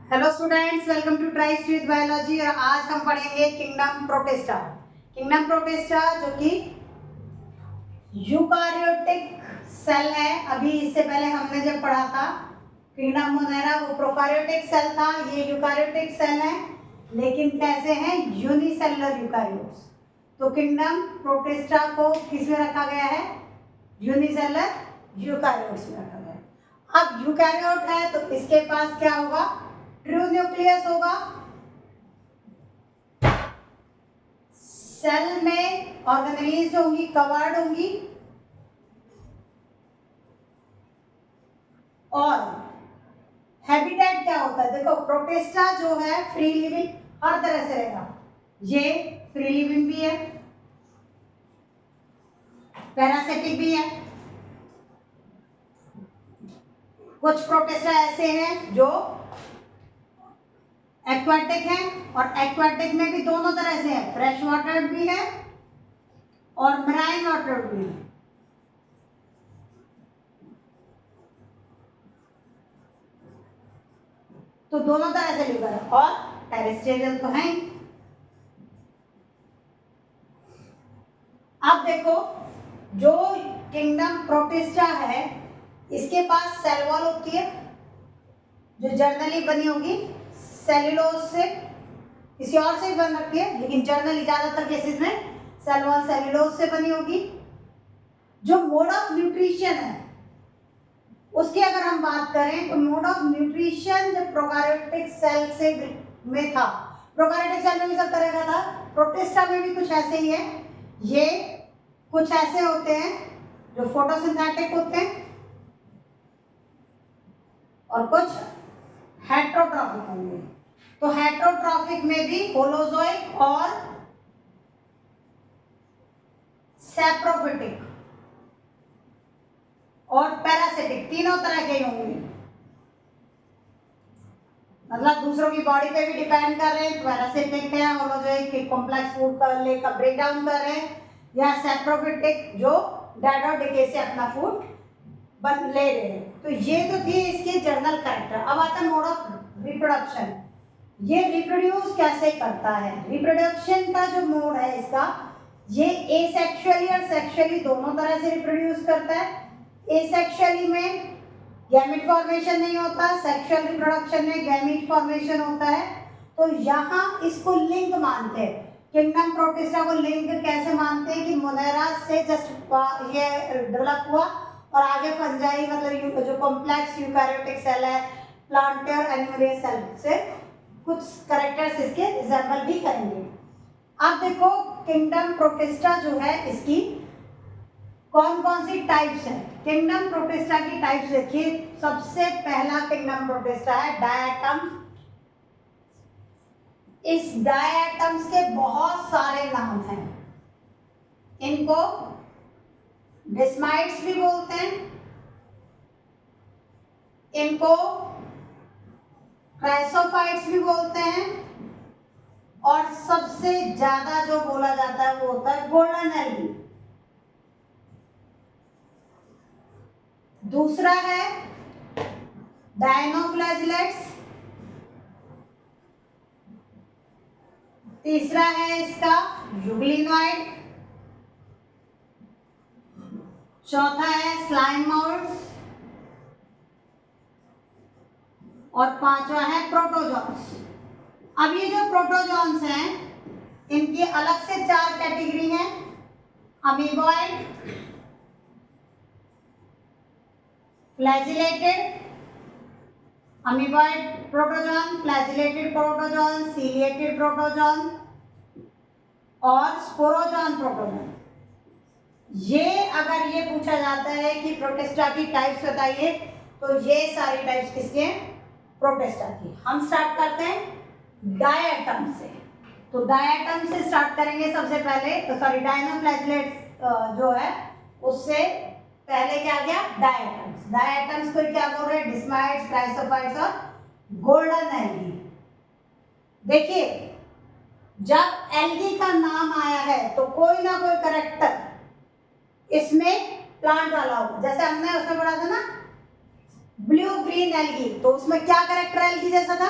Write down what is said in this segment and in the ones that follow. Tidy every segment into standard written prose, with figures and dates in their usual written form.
Hello students, welcome to tryst with biology. और आज हम पढ़ेंगे किंगडम प्रोटिस्टा। किंगडम प्रोटिस्टा जो कि यूकारियोटिक सेल है। अभी इससे पहले हमने जब पढ़ा था किंगडम मोनेरा, वो प्रोकारियोटिक सेल था। ये यूकारियोटिक सेल है, लेकिन कैसे हैं? Unicellular eukaryotes. तो किंगडम प्रोटिस्टा को किस में रखा गया है? यूनिसेलुलर यूकारियोट्स में रखा गया है। अब यूकारियोट है तो इसके पास क्या होगा? ट्रू न्यूक्लियस होगा। सेल में ऑर्गेनेलीज जो होंगी कवर्ड होंगी, और हैबिटेट क्या होता है? देखो, प्रोटिस्टा जो है फ्री लिविंग हर तरह से रहेगा। ये फ्री लिविंग भी है, पैरासिटिक भी है। कुछ प्रोटिस्टा ऐसे हैं जो एक्वाटिक है, और एक्वाटिक में भी दोनों तरह से है, फ्रेश वाटर भी है और मराइन वाटर भी है। तो दोनों तरह से लिवर है, और टेरेस्ट्रियल तो है। अब देखो, जो किंगडम प्रोटिस्टा है इसके पास सेल वॉल होती है जो जर्नली बनी होगी सेल्यूलोज से, किसी और से भी बन रखी है, लेकिन जर्नली ज्यादातर केसेस में सेल वॉल सेल्यूलोज से बनी होगी। जो मोड ऑफ न्यूट्रिशन है उसकी अगर हम बात करें तो मोड ऑफ न्यूट्रिशन जो प्रोकारियोटिक सेल से में था, प्रोकारियोटिक सेल में भी सब तरह का था, प्रोटिस्टा में भी कुछ ऐसे ही है। ये कुछ ऐसे होते हैं जो फोटोसिंथेटिक होते हैं, और कुछ हेट्रोट्रॉफिक होंगे। तो हेट्रोट्रॉफिक में भी होलोजोइक और सैप्रोफिटिक और पैरासिटिक तीनों तरह के होंगे। मतलब दूसरों की बॉडी पे भी डिपेंड कर रहे हैं। पैरासिटिक है, होलोजोइक कॉम्प्लेक्स फूड का ब्रेक डाउन कर रहे हैं, या सैप्रोफिटिक जो डेड और डिके से अपना फूड ले रहे हैं। तो ये तो थी इसके जर्नल कैरेक्टर। अब आता है मोड ऑफ रिप्रोडक्शन। ये रिप्रोड्यूस कैसे करता है? रिप्रोडक्शन का जो मोड है इसका, ये एसेक्सुअली और सेक्सुअली दोनों तरह से रिप्रोड्यूस करता है। एसेक्सुअली में गैमेट फॉर्मेशन नहीं होता, सेक्सुअल रिप्रोडक्शन में गैमेट फॉर्मेशन होता है। तो यहाँ इसको लिंक मानते हैं, किंगडम प्रोटिस्टा को लिंक कैसे मानते हैं कि मोनेरा से जस्ट ये डेवलप हुआ और आगे फंजाई मतलब जो कॉम्प्लेक्स यूकारियोटिक सेल है, प्लांटे और एनिमलिया सेल से कुछ कैरेक्टर्स इसके रिजेंबल भी करेंगे। अब देखो, किंगडम प्रोटिस्टा जो है इसकी कौन कौन सी टाइप्स हैं। किंगडम प्रोटिस्टा की टाइप्स देखिए। सबसे पहला किंगडम प्रोटिस्टा है डायटम्स। इस डायटम्स के बहुत सारे नाम हैं। इनको डिस्माइड्स भी बोलते हैं, इनको क्राइसोफाइट्स भी बोलते हैं, और सबसे ज्यादा जो बोला जाता है वो होता है गोल्डन एल्गी। दूसरा है डायनोफ्लैजिलेट्स। तीसरा है इसका यूग्लिनॉइड। चौथा है स्लाइम मोल्ड्स, और पांचवा है प्रोटोजॉन्स। अब ये जो प्रोटोजॉन्स हैं इनकी अलग से 4 कैटेगरी हैं। Amoeboid, flagellated, amoeboid protozoan, flagellated protozoan, ciliated protozoan और स्पोरोजॉन प्रोटोजॉन। ये अगर ये पूछा जाता है कि प्रोटिस्टा की टाइप्स बताइए, तो ये सारी टाइप्स किसके? प्रोटिस्टा की। हम स्टार्ट करते हैं डायटम से। तो डायटम से स्टार्ट करेंगे सबसे पहले। तो सॉरी, डायनोफ्लैजिलेट्स जो है उससे पहले क्या गया? डायटम्स। डायटम्स को क्या बोल रहे हैं? डिस्माइड्स, क्राइसोफाइट्स और गोल्डन एल्गी। देखिए, जब एल्गी का नाम आया है तो कोई ना कोई कैरेक्टर इसमें प्लांट वाला होगा। जैसे हमने उसमें पढ़ा था ना ब्लू ग्रीन एल्गी, तो उसमें क्या कैरेक्टर एल्गी जैसा था?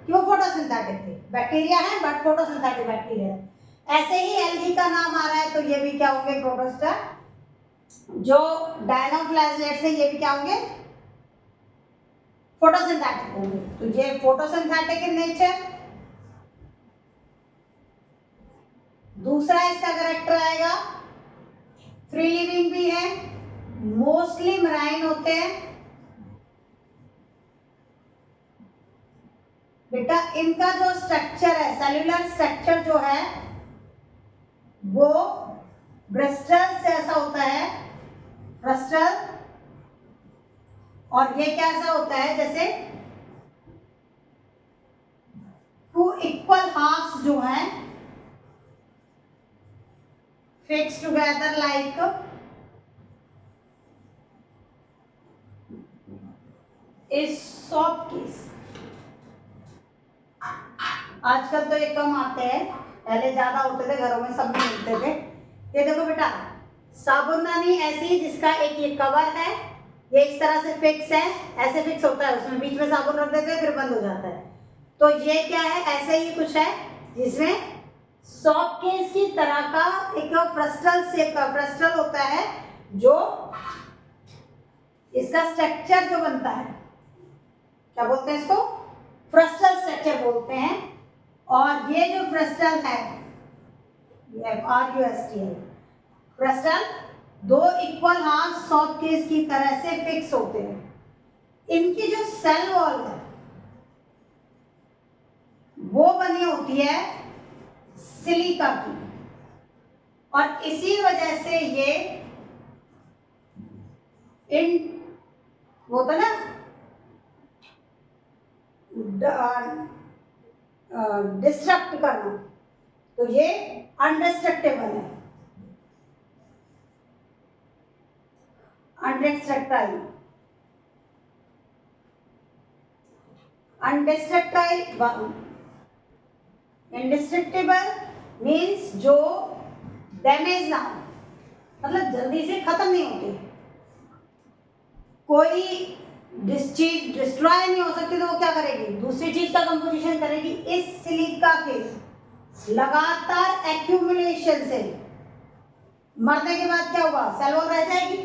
कि वो फोटोसिंथेटिक थे। बैक्टीरिया है बट फोटोसिंथेटिक बैक्टीरिया है। ऐसे ही एल्गी का नाम आ रहा है तो ये भी क्या होंगे, प्रोटोस्टा। जो डायनोफ्लाजेलेट्स है ये भी क्या होंगे, फोटोसिंथेटिक होंगे। तो ये फोटोसिंथेटिक इन नेचर। दूसरा इसका करेक्टर आएगा, फ्री लिविंग भी है, मोस्टली मराइन होते हैं। बेटा इनका जो स्ट्रक्चर है, सेल्यूलर स्ट्रक्चर जो है वो ब्रेस्टल जैसा होता है, ब्रेस्टल। और ये कैसा होता है, जैसे टू इक्वल हाफ्स जो हैं फिक्स टुगेदर लाइक इस सॉफ्ट केस। आजकल तो ये कम आते हैं, पहले ज्यादा होते थे, घरों में सब में मिलते थे। ये देखो बेटा, साबुनदानी ऐसी जिसका एक ये कवर है, ये इस तरह से फिक्स है, ऐसे फिक्स होता है, उसमें बीच में साबुन रख देते हैं फिर बंद हो जाता है। तो ये क्या है, ऐसे ही कुछ है जिसमें सॉफ्ट केस की तरह का एक फ्रस्टल शेप का फ्रस्टल होता है, जो इसका स्ट्रक्चर जो बनता है, क्या बोलते हैं इसको, फ्रस्टल स्ट्रक्चर बोलते हैं। और ये जो फ्रस्टल है, FRUSTL, फ्रस्टल दो इक्वल हाफ सॉफ्ट केस की तरह से फिक्स होते हैं। इनकी जो सेल वॉल है वो बनी होती है सिलिका की, और इसी वजह से ये इन वो था ना डिस्ट्रक्ट करना, तो ये अनडिस्ट्रक्टेबल है, अनडिस्ट्रक्टाइल। अनडिस्ट्रक्टाइल इंडिस्ट्रक्टेबल मीन्स जो डैमेज ना हो, मतलब जल्दी से खत्म नहीं होती, कोई चीज डिस्ट्रॉय नहीं हो सकती, तो वो क्या करेगी, दूसरी चीज का कंपोजिशन करेगी। इस सिलिका के लगातार एक्यूमुलेशन से मरने के बाद क्या हुआ, सेल वॉल रह जाएगी,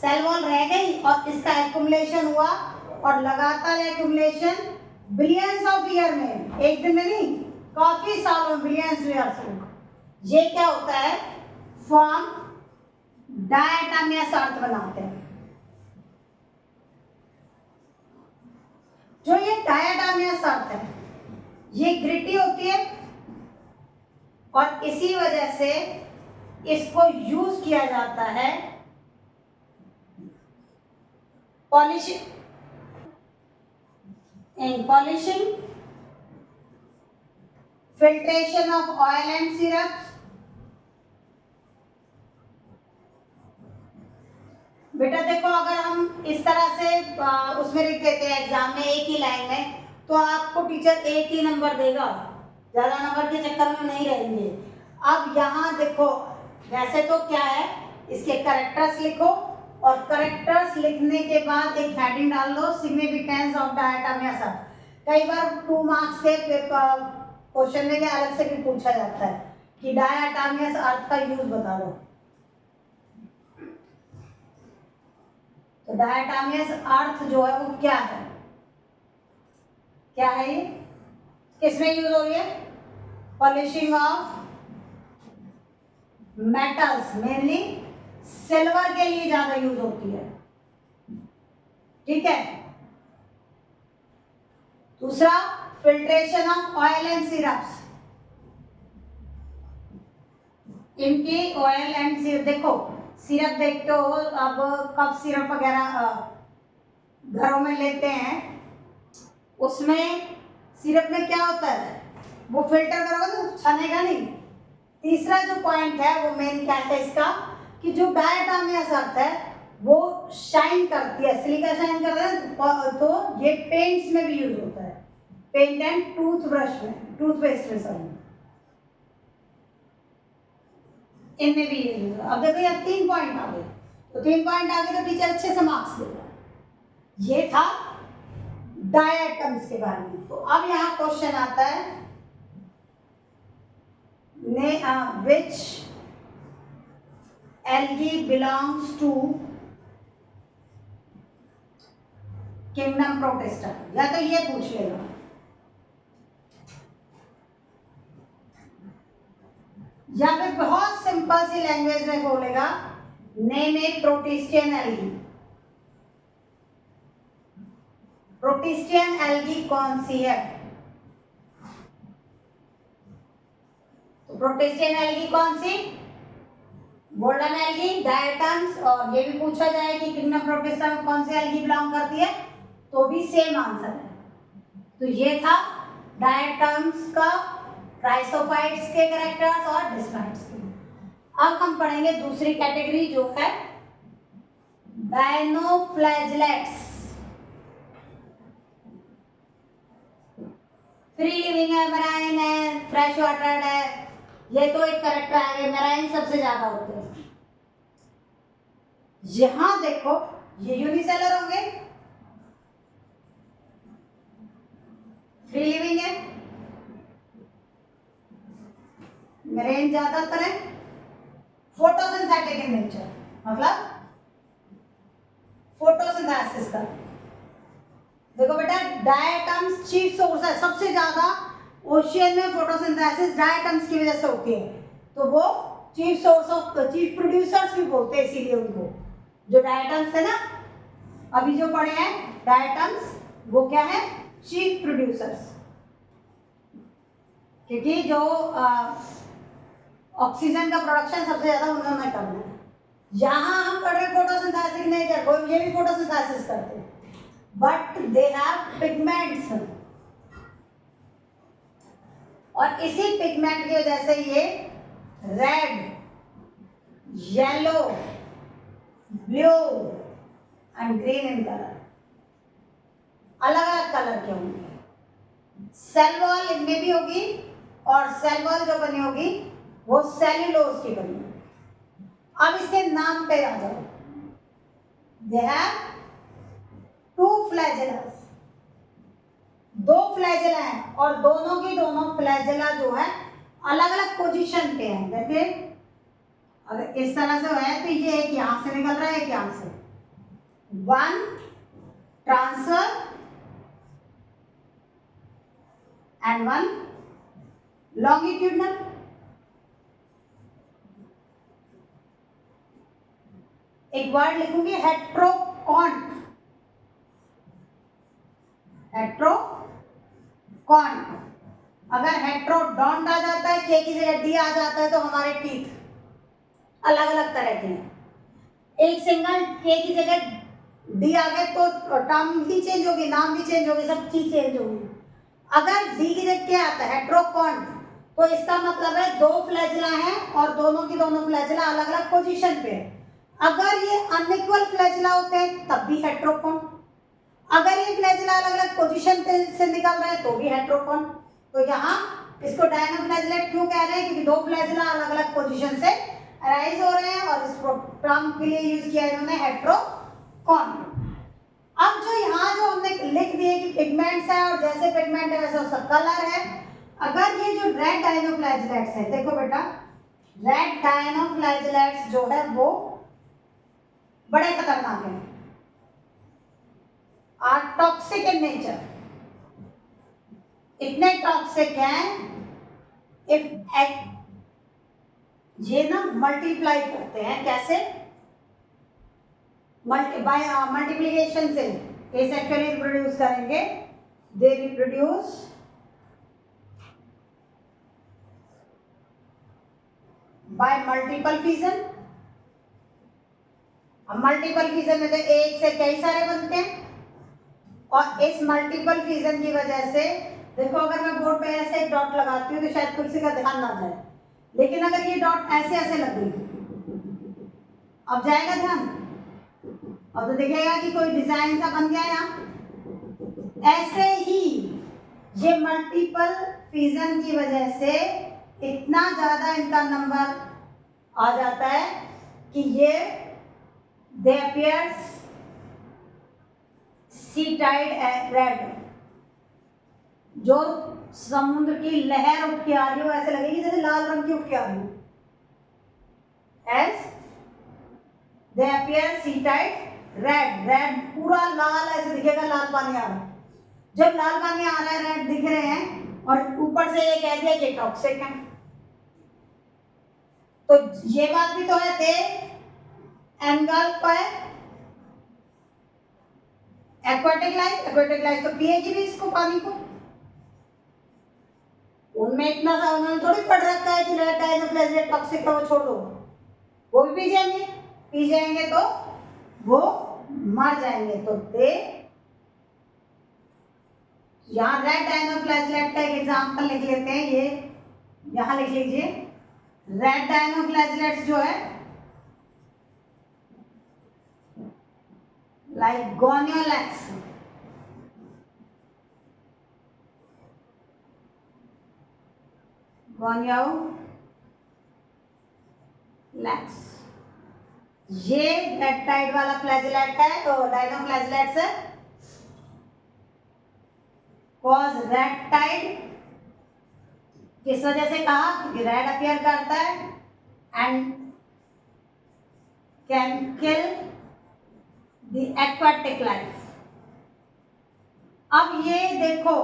सेल वॉल रह गई और इसका एक्यूमुलेशन हुआ, और लगातार एक्यूमुलेशन बिलियंस ऑफ ईयर में, एक दिन में नहीं, काफी सालों में, बिलियंस ईयर्स में, ये क्या होता है, फॉर्म डायटोमियस अर्थ बनाते हैं। जो ये डायटोमियस अर्थ है ये ग्रिटी होती है, और इसी वजह से इसको यूज किया जाता है polishing, in polishing, filtration of oil and syrups. बेटा देखो, अगर हम इस तरह से उसमें लिख देते हैं एग्जाम में एक ही लाइन में, तो आपको टीचर एक ही नंबर देगा, ज्यादा नंबर के चक्कर में नहीं रहेंगे। अब यहाँ देखो, वैसे तो क्या है, इसके करेक्टर्स लिखो, और करेक्टर्स लिखने के बाद एक हेडिंग डाल दो, सिग्निफिकेंस ऑफ डायटोमियस अर्थ। कई बार 2 मार्क्स के क्वेश्चन में क्या अलग से भी पूछा जाता है कि डायटोमियस अर्थ का यूज बता दो। तो डायटोमियस अर्थ जो है वो क्या है, क्या है ये, किसमें यूज हो रही है, polishing of metals, mainly silver के लिए ज्यादा यूज होती है, ठीक है। दूसरा, filtration of oil and syrups, इनकी ऑयल एंड सिरप, देखो सिरप देखते हो, अब कप सिरप वगैरह घरों में लेते हैं, उसमें सिरप में क्या होता है, वो फिल्टर करोगे तो छनेगा नहीं। तीसरा जो पॉइंट है वो मेन क्या है इसका, कि जो डायटोमियस अर्थ है वो शाइन करती है, सिलिका शाइन करता है, तो ये पेंट्स में भी यूज होता है, पेंट एंड टूथब्रश में, टूथपेस्ट में, सॉरी, इनमें भी यूज होता है। अब देखो यार 3 पॉइंट आ गए, तो 3 पॉइंट आ गए तो टीचर अच्छे से मार्क्स देगा। ये था डायटम्स के बारे में। तो अब यहाँ क्वेश्चन आता है which algae belongs to kingdom Protista, या तो ये पूछ लेगा या फिर बहुत सिंपल सी लैंग्वेज में बोलेगा नेम ए प्रोटिस्टियन एल्गी। प्रोटिस्टियन एल्गी कौन सी है? तो प्रोटिस्टियन एल्गी कौन सी? गोल्डन एल्गी, डायटम्स, और ये भी पूछा जाए कि किंगडम प्रोटिस्टा में कौन सी एल्गी बिलोंग करती है, तो भी सेम आंसर है। तो ये था डायटम्स का क्राइसोफाइट्स के कैरेक्टर्स और डिस्माइट्स के। अब हम पढ़ेंगे दूसरी कैटेगरी जो है डायनोफ्लैजिलेट्स। फ्री लिविंग है, मराइन है, फ्रेश वाटर है, ये तो एक कैरेक्टर है। मराइन सबसे ज्यादा होते हैं। यहां देखो ये यूनिसेलर होंगे, फ्री लिविंग है, मरीन ज्यादातर है, फोटोसिंथेटिक इन नेचर, मतलब फोटोसिंथेसिस का। देखो बेटा डायटम्स चीफ सोर्स है, सबसे ज्यादा ओशियन में फोटोसिंथेसिस डायटम्स की वजह से होती है, तो वो chief source of chief producers भी बोलते हैं, इसीलिए उनको जो डायटम्स है ना अभी जो पढ़े हैं डायटम्स, वो क्या है? Chief producers. क्योंकि जो ऑक्सीजन का प्रोडक्शन सबसे ज्यादा उन्होंने करना है। यहाँ हम पढ़ रहे फोटोसिंथेसिस नेचर, वो ये भी फोटोसिंथेसिस करते हैं, बट दे हैव पिगमेंट्स, और इसी पिगमेंट की वजह से ये red, yellow, blue and green in colour, अलग अलग कलर के होंगे। सेल वॉल इनमें भी होगी, और सेल वॉल जो बनी होगी वो सेल्यूलोज की बनी होगी। अब इसके नाम पे आ जाओ। दे हैव टू फ्लैजेलास, दो फ्लैजेला हैं, और दोनों की दोनों फ्लैजेला जो है अलग अलग पोजीशन पे हैं। देखिए अगर इस तरह से है तो ये एक यहां से निकल रहा है, एक यहां से, one transfer and one longitudinal. एक वर्ड लिखूंगी हेट्रोकॉन्ट, हेट्रोकॉन्ट। अगर हेट्रोडोंट आ जाता है, के की जगह डी आ जाता है, तो हमारे टीथ अलग अलग तरह के हैं। एक सिंगल के की जगह डी आ गए तो टर्म भी चेंज होगी, नाम भी चेंज होगी, सब चीज चेंज होगी। अगर डी की जगह क्या आता है? हेट्रोकॉन्ट, तो इसका मतलब है दो फ्लैजिला हैं और दोनों की दोनों फ्लैजिला अलग अलग पोजीशन पे है। अगर ये अनइक्वल फ्लैजिला होते हैं तब भी हेट्रोकॉन्ट, अगर ये फ्लैजिला अलग अलग पोजीशन से निकल रहे हैं तो भी हेट्रोकॉन्ट। तो यहाँ इसको डायनोफ्लैजिलेट क्यों कह रहे हैं? क्योंकि दो फ्लैजिला अलग अलग पोजीशन से अराइज हो रहे हैं, और इस टर्म के लिए यूज किया इन्होंने हेट्रोकॉन्ट। अब जो यहाँ जो हमने लिख दिए कि पिगमेंट्स है, और जैसे पिगमेंट है वैसे उसका कलर है। अगर ये जो रेड डायनोफ्लैजिलेट्स है, देखो बेटा रेड डायनोफ्लैजिलेट्स जो है वो बड़े खतरनाक हैं, आर टॉक्सिक इन नेचर। इतने टॉक्सिक हैं इफ ये ना मल्टीप्लाई करते हैं, कैसे? मल्टीप्लीकेशन से। एसेक्सुअली रिप्रोड्यूस करेंगे, they reproduce by multiple fission. अब मल्टीपल फिजन में तो एक से कई सारे बनते हैं, और इस मल्टीपल फिजन की वजह से देखो अगर मैं बोर्ड पे ऐसे एक डॉट लगाती हूँ तो शायद किसी का ध्यान ना जाए, लेकिन अगर ये डॉट ऐसे ऐसे लग गई, अब जाएगा ध्यान? अब तो दिखेगा कि कोई डिजाइन सा बन गया यहाँ। ऐसे ही ये मल्टीपल फिजन की वजह से इतना ज्यादा इनका नंबर आ जाता है कि ये they appears sea tide red, जो समुद्र की लहर उठ के आ रही हो ऐसे लगेगी जैसे लाल रंग की उठ के आ रही हो, as they appear sea tide red, red पूरा लाल ऐसे दिखेगा, लाल पानी आ रहा है। जब लाल पानी आ रहा है, रेड दिख रहे हैं और ऊपर से ये कह दिया ये टॉक्सिक है, तो ये बात भी तो है, दे एनगल्फ है एक्वाटिक लाइफ, एक्वाटिक लाइफ तो पिएगी भी इसको, पानी को। उनमें इतना सा उन्होंने थोड़ी पढ़ रखा है कि रेड डायनोफ्लाजेलेट टॉक्सिक है, वो छोड़ दो, वो भी पी जाएंगे तो वो मर जाएंगे। तो दे, यहाँ रेड डायनोफ्लाजेलेट का एक एग्जाम्पल लिख लेते हैं, ये यहाँ लिख लीजिए। रेड डायनोफ्लाजेलेट्स जो है लाइक गोनियोलैक्स, गोनियोलैक्स, ये रेड वाला फ्लैजेलेट है, तो डायनोफ्लाजेलेट्स है, कॉज रेड टाइड, किस वजह से कहा, क्योंकि रेड अपीयर करता है and can kill the aquatic life. अब ये देखो,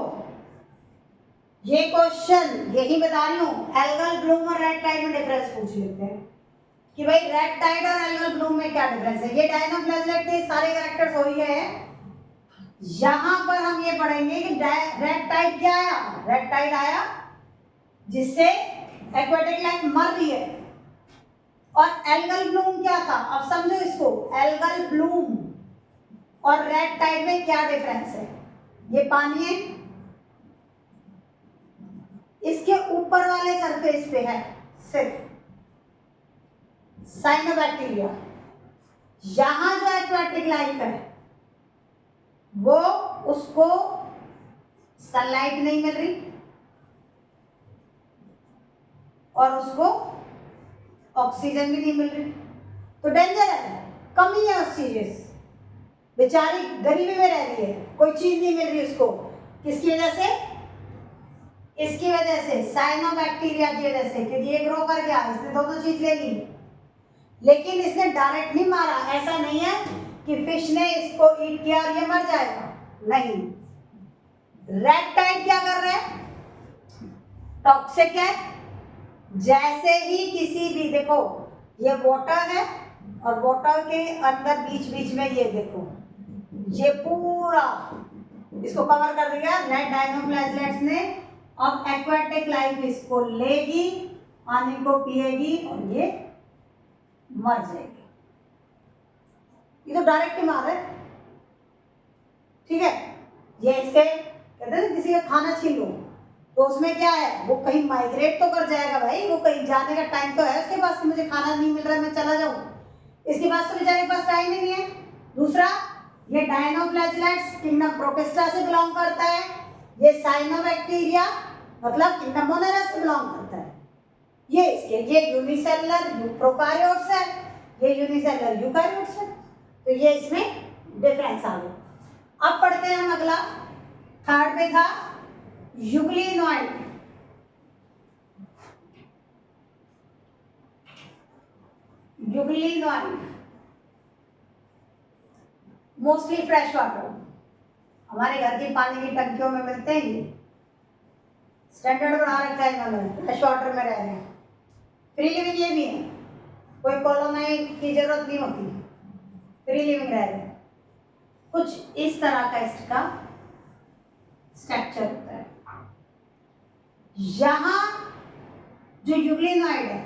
ये क्वेश्चन यही बता रही हूँ, एल्गल ब्लूम और रेड टाइड में डिफरेंस पूछ लेते हैं कि भाई रेड टाइड और एल्गल ब्लूम में क्या डिफरेंस है। ये डायनोफ्लाजेलेट के सारे कैरेक्टर्स हो ही गए हैं। यहां पर हम ये पढ़ेंगे कि रेड टाइड क्या आया, रेड टाइड आया जिससे एक्वाटिक लाइफ मर रही है, और एल्गल ब्लूम क्या था। अब समझो इसको, एल्गल ब्लूम और रेड टाइड में क्या डिफरेंस है। ये पानी है, इसके ऊपर वाले सरफेस पे है सिर्फ साइनोबैक्टीरिया, यहां जो एक्वाटिक लाइफ है वो उसको सनलाइट नहीं मिल रही और उसको ऑक्सीजन भी नहीं मिल रही, तो डेंजर है, कमी है उस चीज से, बेचारी गरीबी में रह रही है, कोई चीज नहीं मिल रही उसको। किसकी वजह से, इसकी वजह से, साइनोबैक्टीरिया की वजह से, क्योंकि ये ग्रो कर गया, इसने दोनों चीज ले ली, लेकिन इसने डायरेक्ट नहीं मारा। ऐसा नहीं है कि फिश ने इसको ईट किया और ये मर जाएगा, नहीं। रेड टाइड क्या कर रहे हैं, टॉक्सिक है। जैसे ही किसी भी, देखो ये वाटर है और वाटर के अंदर बीच बीच में ये देखो, ये पूरा इसको कवर कर दिया रेड डायनोफ्लाजेलेट्स ने। अब एक्वाटिक लाइफ इसको लेगी, पानी को पिएगी और ये मर जाएगी। ये तो डायरेक्ट ही मार है, ठीक है। ये इसके कहते हैं किसी का खाना छीन लो तो उसमें क्या है, वो कहीं माइग्रेट तो कर जाएगा भाई, वो कहीं जाने का टाइम तो है उसके पास कि मुझे खाना नहीं मिल रहा है मैं चला जाऊं, इसके पास तो बेचारे के पास टाइम ही नहीं है। दूसरा, ये डायनोफ्लाजेलेट्स किंगडम प्रोटिस्टा से बिलोंग करता है, ये साइनोबैक्टीरिया मतलब किंगडम मोनेरा से बिलोंग करता है। ये इसके, ये यूनिसेलुलर प्रोकार्योट्स है, ये यूनिसेलुलर यूकार्योट्स है, तो ये इसमें डिफरेंस आ गया। अब पढ़ते हैं हम अगला, थर्ड में था euglenoid. Euglenoid mostly fresh water, हमारे घर की पानी की टंकियों में मिलते हैं। ये स्टैंडर्ड बना रखा है इन्होंने, फ्रेश वाटर में रह रहे हैं, फ्री लिविंग ये भी है, कोई कॉलोनी की जरूरत नहीं होती, फ्री लिविंग रह रहे हैं। कुछ इस तरह का इसका स्ट्रक्चर होता है। यहां जो यूग्लिनॉइड है,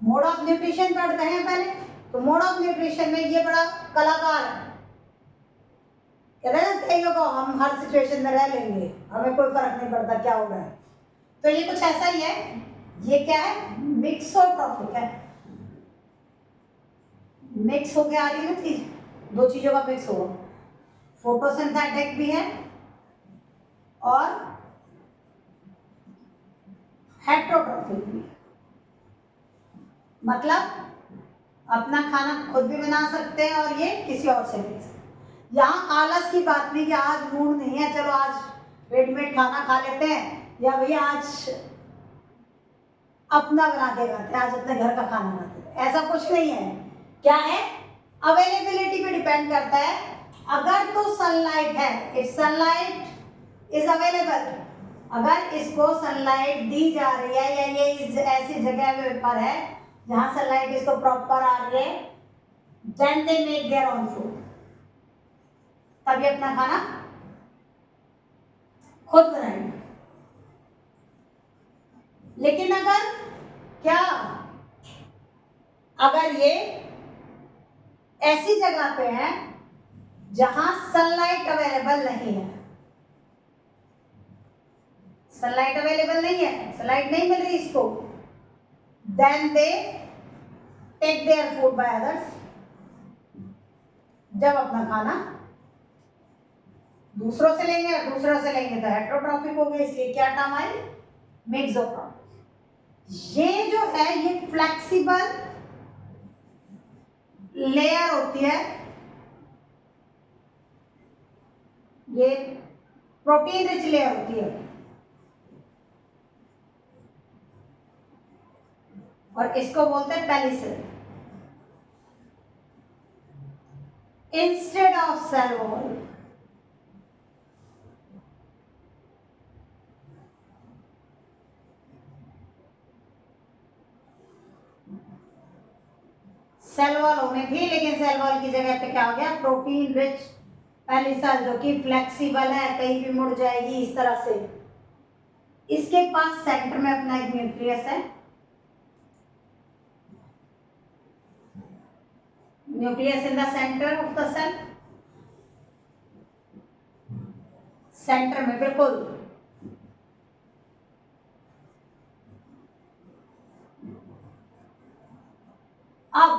मोड ऑफ न्यूट्रिशन पढ़ते हैं पहले, तो मोड ऑफ न्यूट्रिशन में ये बड़ा कलाकार है, कहते हैं कईयों को हम हर सिचुएशन में रह लेंगे, हमें कोई फर्क नहीं पड़ता क्या हो रहा है, तो ये कुछ ऐसा ही है। ये क्या है, मिक्सोट्रॉफिक है, मिक्स होके आ रही है ना चीज, दो चीजों का मिक्स होगा, फोटोसिंथेटिक भी है और हेट्रोट्रॉफिक भी, मतलब अपना खाना खुद भी बना सकते हैं और ये किसी और से भी। यहाँ आलस की बात नहीं कि आज मूड नहीं है, चलो आज रेडीमेड खाना खा लेते हैं, या भैया आज अपना बना के खाते हैं, आज अपने घर का खाना खाते हैं, ऐसा कुछ नहीं है। क्या है, अवेलेबिलिटी पे डिपेंड करता है। अगर तो सनलाइट है, इफ सनलाइट इज अवेलेबल, अगर इसको सनलाइट दी जा रही है या ये इस ऐसी जगह पर है जहां सनलाइट इसको प्रॉपर आ रही है, then they make their own food, तभी अपना खाना खुद बनाएंगे। लेकिन अगर क्या, अगर ये ऐसी जगह पे है जहां सनलाइट अवेलेबल नहीं है, सनलाइट अवेलेबल नहीं है, सनलाइट नहीं मिल रही इसको, then they take their food by others, जब अपना खाना दूसरों से लेंगे, और दूसरों से लेंगे तो हेट्रोट्रॉफिक हो गए, इसलिए क्या टर्म आई, मेसोट्रॉफिक। ये जो है ये फ्लेक्सिबल लेयर होती है, ये प्रोटीन रिच लेयर होती है, और इसको बोलते हैं palisade. Instead of cell wall, cell wall होनी थी, लेकिन सेल वॉल की जगह पे क्या हो गया, प्रोटीन रिच पेलिसेड, जो कि फ्लेक्सिबल है, कहीं भी मुड़ जाएगी इस तरह से। इसके पास सेंटर में अपना एक न्यूक्लियस है, nucleus in the centre of the cell, centre में बिल्कुल। अब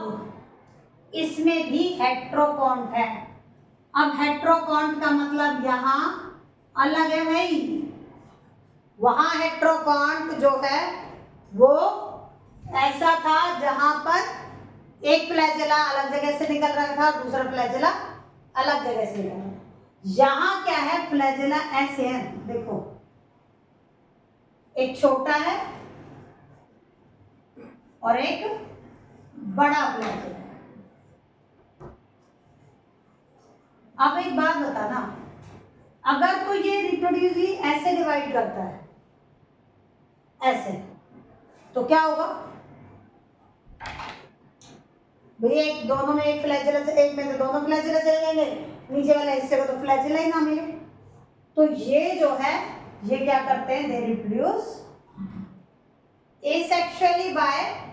इसमें भी हेट्रोकॉन्ट है। अब हेट्रोकॉन्ट का मतलब यहां अलग है भाई, वहां हेट्रोकॉन्ट जो है वो ऐसा था जहां पर एक फ्लैजेला अलग जगह से निकल रहा था, दूसरा फ्लैजेला अलग जगह से निकल रहा है। यहां क्या है, फ्लैजेला ऐसे है, देखो एक छोटा है और एक बड़ा फ्लैजेला। अब एक बात बताना, अगर तो ये रिप्रोड्यूस ही ऐसे डिवाइड करता है, ऐसे, तो क्या होगा भैया, एक दोनों में एक फ्लैजेला, एक में तो दोनों फ्लैजेला चले जाएंगे, नीचे वाले हिस्से को तो फ्लैजेला ही ना मिले। तो ये जो है ये क्या करते हैं, they reproduce asexually by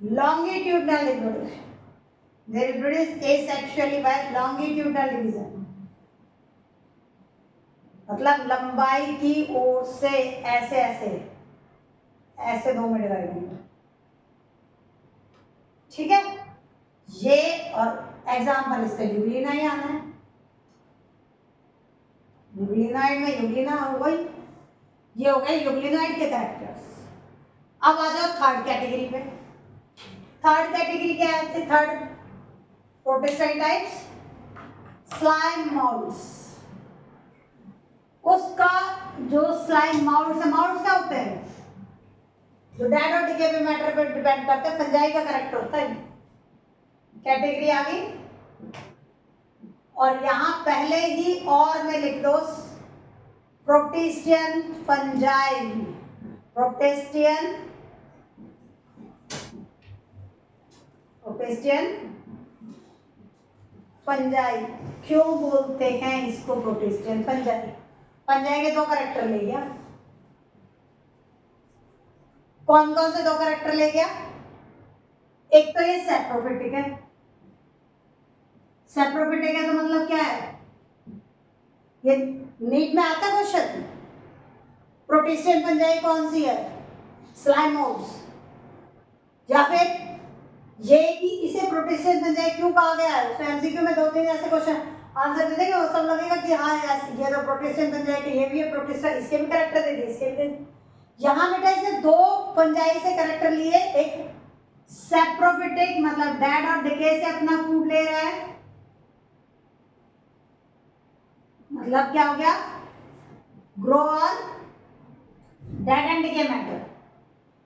longitudinal reproduction, they reproduce asexually by longitudinal division, मतलब लंबाई की ओर से ऐसे ऐसे ऐसे दो में डिवाइड होंगे, ठीक है। ये और एग्जाम्पल इसका यूग्लिना ही आना है, यूग्लिनाइड में यूग्लिना हो गई, ये हो गए यूग्लिनाइड के कैरेक्टर्स। अब आ जाओ थर्ड कैटेगरी पे। थर्ड कैटेगरी क्या है, थर्ड प्रोटिस्टाइन टाइप्स, स्लाइम माउल्स। उसका जो स्लाइम माउल्स है, माउल्स क्या होते हैं, जो डेड और डिकेबल मैटर पे डिपेंड करते हैं, फंजाई का कैरेक्टर होता है। कैटेगरी आ गई, और यहां पहले ही और में लिख दो प्रोटिस्टियन फंजाई, प्रोटिस्टियन फंजाई। क्यों बोलते हैं इसको प्रोटिस्टियन फंजाई, फंजाई के दो कैरेक्टर ले गया, कौन कौन से दो कैरेक्टर ले गया, एक तो ये सेप्रोफिटिक है, सेप्रोफिटिक है तो मतलब क्या है, ये नीट में आता है क्वेश्चन, प्रोटिस्टियन फंजाई कौन सी है, स्लाइमोड्स, या फिर ये कि इसे प्रोटिस्टियन फंजाई क्यों कहा गया है। उसमें एमसीक्यू में दो तीन ऐसे क्वेश्चन आंसर दे देंगे, वो सब लगेगा कि हाँ ये तो प्रोटिस्टियन फंजाई के, ये भी है प्रोटिस्टियन, इसके भी कैरेक्टर दे दिए, इसके भी। यहाँ बेटा इसने दो फंजाई से कैरेक्टर लिए, एक सेप्रोफिटिक मतलब डेड और डिके से अपना फूड ले रहा है, मतलब क्या हो गया, grow on dead and decay matter.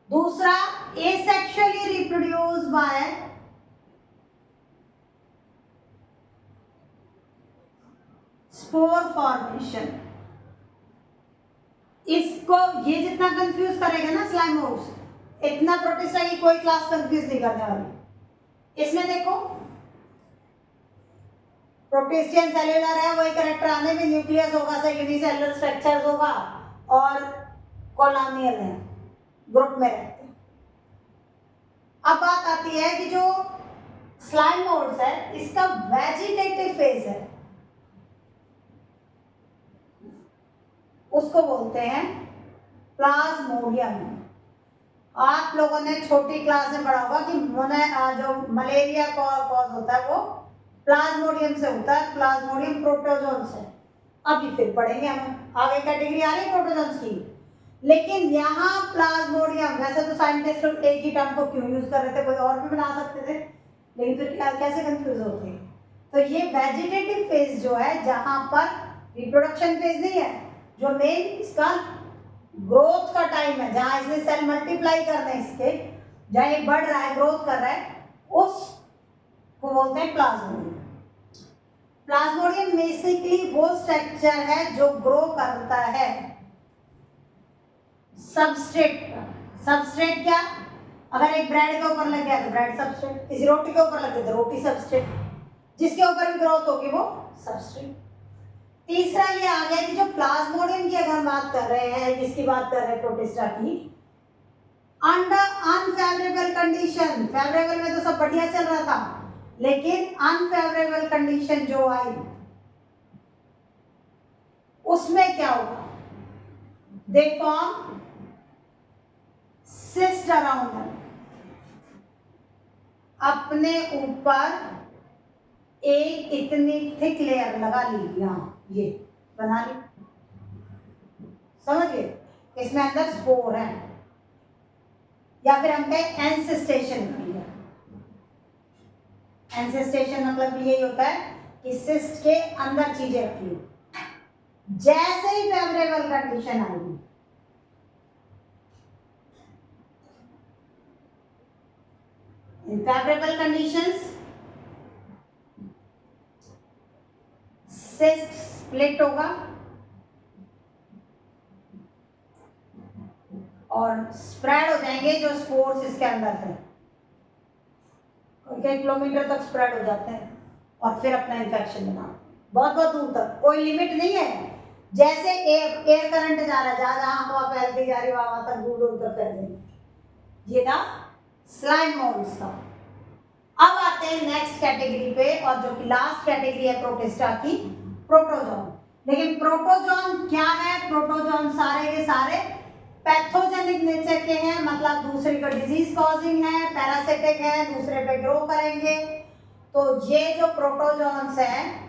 दूसरा asexually reproduce by spore formation. इसको ये जितना कंफ्यूज करेगा ना स्लाइम मोड्स, इतना प्रोटिस्टा की कोई क्लास कंफ्यूज नहीं करने वाली। इसमें देखो प्रोटिस्टियन सेल्यूलर है, वही करेक्टर आने में न्यूक्लियस होगा, से यूनिसेलुलर स्ट्रक्चर्स होगा और कॉलोनियल है, ग्रुप में रहते हैं। अब बात आती है कि जो स्लाइम मोड्स है इसका वेजिटेटिव फेज है, उसको बोलते हैं प्लाज्मोडियम। आप लोगों ने छोटी क्लास में पढ़ा होगा कि जो मलेरिया कॉज होता है वो प्लाज्मोडियम से होता है, प्लाज्मोडियम प्रोटोजोन से। अभी फिर पढ़ेंगे हम, आगे कैटेगरी आ रही है प्रोटोजोन्स की। लेकिन यहाँ प्लाज्मोडियम, वैसे तो साइंटिस्ट लोग एक ही टर्म को क्यों यूज कर रहे थे, कोई और भी बना सकते थे, लेकिन फिर कैसे कंफ्यूज होते हैं। तो ये वेजिटेटिव फेज जो है, जहाँ पर रिप्रोडक्शन फेज नहीं है, जो मेन इसका ग्रोथ का टाइम है, जहाँ इसने सेल मल्टीप्लाई करने इसके, जहाँ ये बढ़ रहा है, ग्रोथ कर रहा है, उसको बोलते हैं प्लाज्मोडियम। प्लाज्मोडियम बेसिकली वो स्ट्रक्चर है जो ग्रो करता है सबस्ट्रेट का। सबस्ट्रेट क्या, अगर एक ब्रेड के ऊपर लग गया तो ब्रेड सबस्ट्रेट, किसी रोटी के ऊपर लग गया तो रोटी सबस्ट्रेट, जिसके ऊपर भी ग्रोथ होगी वो सबस्ट्रेट। तीसरा ये आ गया कि जो प्लाज्मोडियम की अगर हम बात कर रहे हैं, जिसकी बात कर रहे हैं प्रोटिस्टा की, अंडर अनफेवरेबल कंडीशन, फेवरेबल में तो सब बढ़िया चल रहा था, लेकिन अनफेवरेबल कंडीशन जो आई उसमें क्या होगा, they form cyst around them, अपने ऊपर एक इतनी थिक लेयर लगा ली, यहाँ ये बना ली, समझ गए, इसमें अंदर स्पोर है, या फिर हम कहें एंसिस्टेशन कर लिया। एंसिस्टेशन मतलब यही होता है कि सिस्ट के अंदर चीजें रख ली। जैसे ही फेवरेबल कंडीशन आएगी, इन फेवरेबल कंडीशंस सिस्ट स्प्लिट होगा और स्प्रेड हो जाएंगे जो स्पोर्स इसके अंदर थे, कई किलोमीटर तक स्प्रेड हो जाते हैं और फिर अपना इन्फेक्शन बनाते हैं, बहुत बहुत दूर तक, कोई लिमिट नहीं है। जैसे एयर करंट जा रहा है, जहां जहां हवा फैलती जा रही है वहां तक दूर दूर तक फैल जाएगी। ये था स्लाइम मोड्स का। अब आते हैं नेक्स्ट कैटेगरी पे, और जो कि लास्ट कैटेगरी है प्रोटिस्टा की, प्रोटोजोन। लेकिन प्रोटोजोन क्या है, प्रोटोजोन सारे के सारे पैथोजेनिक नेचर के हैं, मतलब दूसरे को डिजीज कॉजिंग है, पैरासिटिक है, दूसरे पे ग्रो करेंगे। तो ये जो प्रोटोजोन्स हैं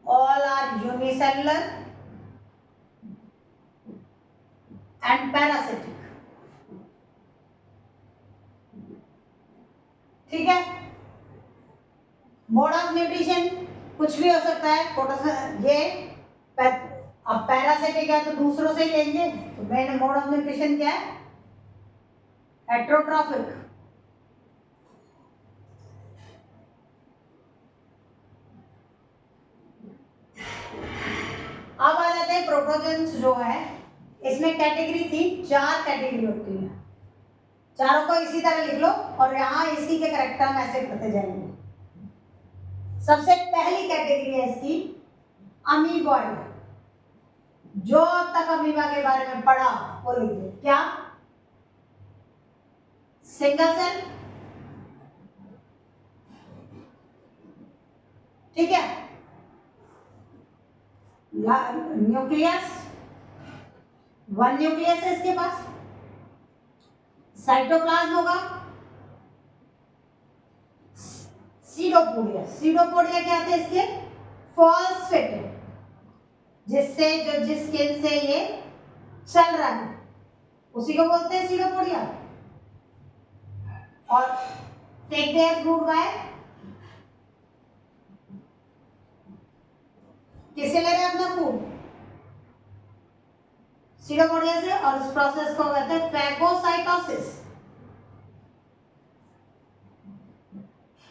all are unicellular and parasitic, ठीक है। मोड ऑफ न्यूट्रिशन कुछ भी हो सकता है, ये अब पैरासिटिक है तो दूसरों से लेंगे, तो मेन मोड ऑफ न्यूट्रिशन क्या है, हेट्रोट्रॉफिक। अब आ जाते हैं प्रोटोजन्स जो है, इसमें कैटेगरी थी, 4 कैटेगरी होती है, चारों को इसी तरह लिख लो और यहाँ इसी के करेक्टर हम ऐसे करते जाएंगे। सबसे पहली कैटेगरी है इसकी अमीबॉइड, जो अब तक अमीबा के बारे में पढ़ा वो लिख दो, क्या, सिंगल सेल, ठीक है, न्यूक्लियस, 1 न्यूक्लियस है इसके पास, साइटोप्लाज्म होगा, सीडोपोडिया, सीडोपोडिया क्या थे इसके, फॉस्फेटेड, जिससे जो जिस स्किन से ये चल रहा है, उसी को बोलते हैं सीडोपोडिया। और टेक देयर फूड बाय, किससे ले रहे हैं अपना फूड? सीडोपोडिया से। और इस प्रोसेस को कहते हैं फैगोसाइटोसिस।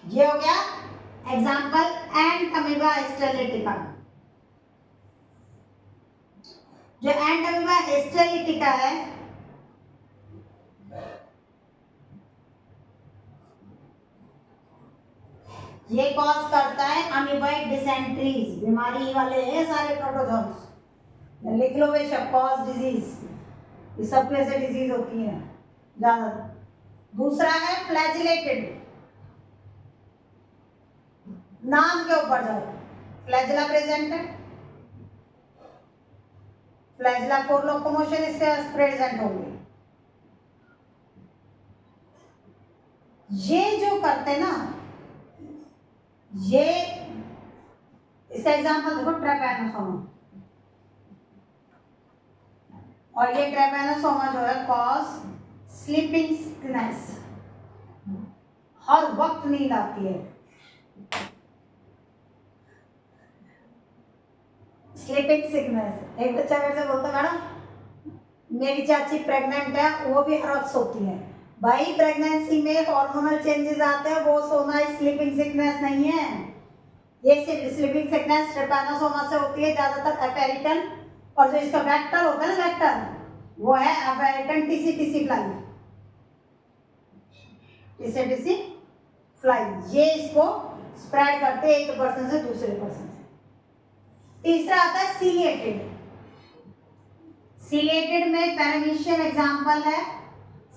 ये हो गया एग्जाम्पल एंट अमीबा हिस्टोलिटिका। जो एंट अमीबा हिस्टोलिटिका है ये कॉज करता है अमीबाइक डिसेंट्रीज, बीमारी वाले हैं सारे प्रोटोजोन्स। लिख लो बेशक, कॉज डिजीज, ये सब ऐसे डिजीज होती है ज्यादा। दूसरा है फ्लैजिलेटेड, नाम के ऊपर जाओ, फ्लैजिला प्रेजेंट है, फ्लैजिला फॉर लोकोमोशन इससे प्रेजेंट होंगे। ये जो करते ना, ये इसका एग्जांपल देखो ट्रेपैनोसोमा। और ये ट्रेपैनोसोमा जो है कॉज स्लीपिंग सिकनेस, हर वक्त नींद आती है। Sleeping sickness. एक बच्चा मेरे से बोलता मैडम मेरी चाची प्रेग्नेंट है, वो भी हर वक्त सोती है। भाई प्रेगनेंसी में हार्मोनल चेंजेस आते हैं, वो सोना स्लीपिंग सिकनेस नहीं है। ये सिर्फ स्लीपिंग सिकनेस ट्रिपैनोसोमा से होती है ज्यादातर अफेरिकन, और जो इसका वेक्टर होता है ना, वेक्टर वो है African tsetse tsetse fly, tsetse tsetse fly. ये इसको स्प्रेड करते हैं एक पर्सन से दूसरे पर्सन से। तीसरा आता है सीलिएटेड। सीलिएटेड में पैरामीशियम एग्जांपल है,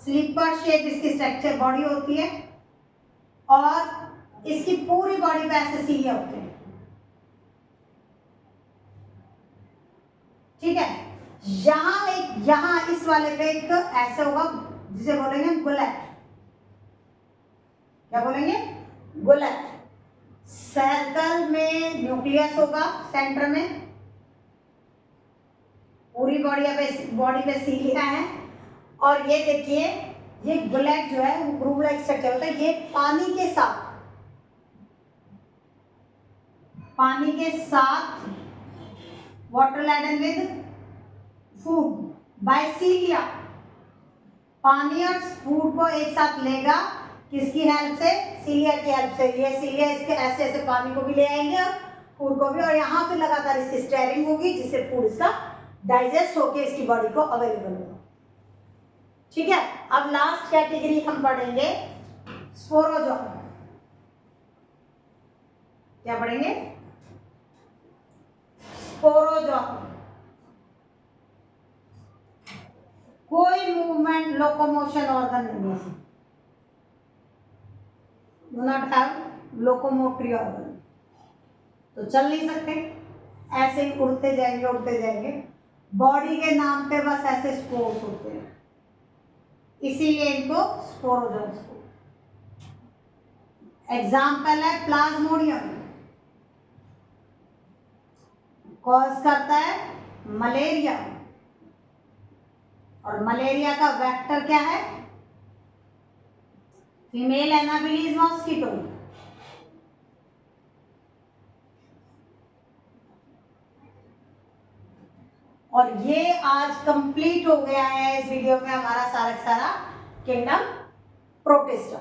स्लीपर शेप इसकी स्ट्रक्चर बॉडी होती है और इसकी पूरी बॉडी पे ऐसे सीलिया होते हैं। ठीक है, यहां इस वाले पे एक ऐसे होगा जिसे बोलेंगे गुलेट। क्या बोलेंगे? गुलेट। सर्कल में न्यूक्लियस होगा सेंटर में, पूरी बॉडी पे सीलिया है। और ये देखिए, ये गुलेट जो है वो ग्रूव लाइक स्ट्रक्चर होता है। ये पानी के साथ water laden with food by cilia, पानी और फूड को एक साथ लेगा, किसकी हेल्प से? सीलिया की हेल्प से। ये सीलिया इसके ऐसे ऐसे पानी को भी ले आएंगे और फूड को भी, और यहाँ पे लगातार इसकी स्टेयरिंग होगी जिससे फूड इसका डाइजेस्ट होकर इसकी बॉडी को अवेलेबल होगा। ठीक है, अब लास्ट कैटेगरी हम पढ़ेंगे स्पोरोजोआ। क्या पढ़ेंगे? स्पोरोजोआ। कोई मूवमेंट लोकोमोशन ऑर्गन नहीं है, do not have locomotory organ, तो चल नहीं सकते, ऐसे ही उड़ते जाएंगे। बॉडी के नाम पे बस ऐसे स्पोर्स होते हैं, इसीलिए इनको स्पोरोजोन्स को। एग्जाम्पल है प्लाज्मोडियम, कॉज करता है मलेरिया, और मलेरिया का वेक्टर क्या है? Female Anopheles mosquito. और ये आज कंप्लीट हो गया है इस वीडियो में हमारा सारा किंगडम प्रोटिस्टा।